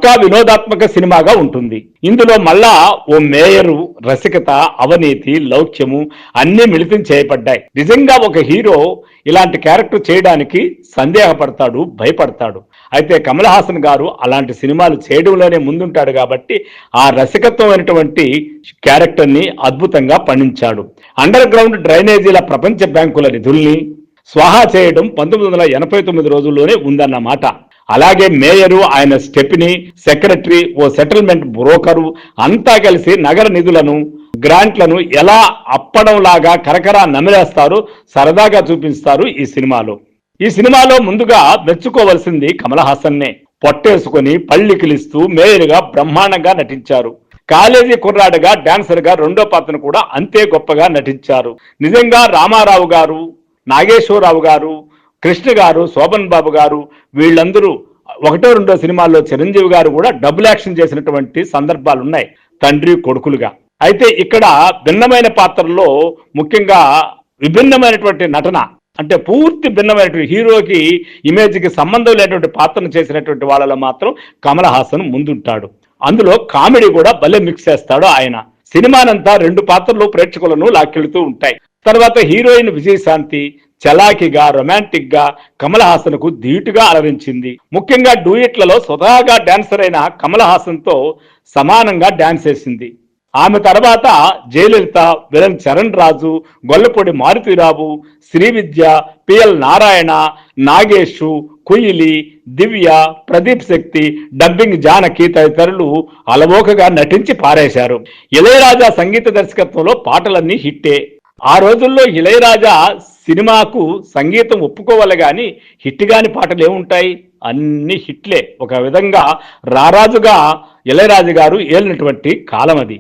పక్కా వినోదాత్మక సినిమాగా ఉంటుంది. ఇందులో మళ్ళా ఓ మేయరు, రసికత, అవినీతి, లౌక్యము అన్నీ మిళితం చేయబడ్డాయి. నిజంగా ఒక హీరో ఇలాంటి క్యారెక్టర్ చేయడానికి సందేహపడతాడు, భయపడతాడు. అయితే కమల్ హాసన్ గారు అలాంటి సినిమాలు చేయడంలోనే ముందుంటాడు కాబట్టి ఆ రసికత్వమైనటువంటి క్యారెక్టర్ని అద్భుతంగా పండించాడు. అండర్ గ్రౌండ్ డ్రైనేజీల ప్రపంచ బ్యాంకుల నిధుల్ని స్వాహా చేయడం 1989 రోజుల్లోనే ఉందన్నమాట. అలాగే మేయరు, ఆయన స్టెప్ని, సెక్రటరీ, ఓ సెటిల్మెంట్ బ్రోకరు అంతా కలిసి నగర నిధులను, గ్రాంట్లను ఎలా అప్పడంలాగా కరకరా నమిలేస్తారో సరదాగా చూపిస్తారు ఈ సినిమాలో. ఈ సినిమాలో ముందుగా మెచ్చుకోవలసింది కమల్ హాసన్నే. పొట్టేసుకొని పళ్ళికిలిస్తూ మేయరుగా బ్రహ్మాండంగా నటించారు. కాలేజీ కుర్రాడుగా, డాన్సర్గా రెండో పాత్రను కూడా అంతే గొప్పగా నటించారు. నిజంగా రామారావు గారు, నాగేశ్వరరావు గారు, కృష్ణ గారు, శోభన్ బాబు గారు వీళ్ళందరూ ఒకటో రెండో సినిమాల్లో చిరంజీవి గారు కూడా డబుల్ యాక్షన్ చేసినటువంటి సందర్భాలు ఉన్నాయి, తండ్రి కొడుకులుగా. అయితే ఇక్కడ భిన్నమైన పాత్రల్లో ముఖ్యంగా విభిన్నమైనటువంటి నటన, అంటే పూర్తి భిన్నమైనటువంటి హీరోకి ఇమేజ్కి సంబంధం లేనటువంటి పాత్రను చేసినటువంటి వాళ్ళలో మాత్రం కమల్ హాసన్ ముందుంటాడు. అందులో కామెడీ కూడా భలే మిక్స్ చేస్తాడు ఆయన. సినిమానంతా రెండు పాత్రలు ప్రేక్షకులను లాక్కెళ్తూ ఉంటాయి. తర్వాత హీరోయిన్ విజయశాంతి చలాకీగా, రొమాంటిక్ గా కమల్ హాసన్ కు ధీటుగా అలరించింది. ముఖ్యంగా డూయిట్లలో స్వతహాగా డాన్సర్ అయిన కమల్ హాసన్ తో సమానంగా డాన్స్ చేసింది. ఆమె తర్వాత జయలలిత, విలన్ చరణ్ రాజు, గొల్లపూడి మారుతీరావు, శ్రీవిద్య, పిఎల్ నారాయణ, నాగేషు, కుయిలి, దివ్య, ప్రదీప్ శక్తి, డబ్బింగ్ జానకి తదితరులు అలవోకగా నటించి పారేశారు. ఇళయరాజా సంగీత దర్శకత్వంలో పాటలన్నీ హిట్టే. ఆ రోజుల్లో ఇళయరాజా సినిమాకు సంగీతం ఒప్పుకోవాలి కానీ హిట్ కాని పాటలు ఏముంటాయి, అన్ని హిట్లే. ఒక విధంగా రారాజుగా ఇళయరాజు గారు ఏలినటువంటి కాలం అది.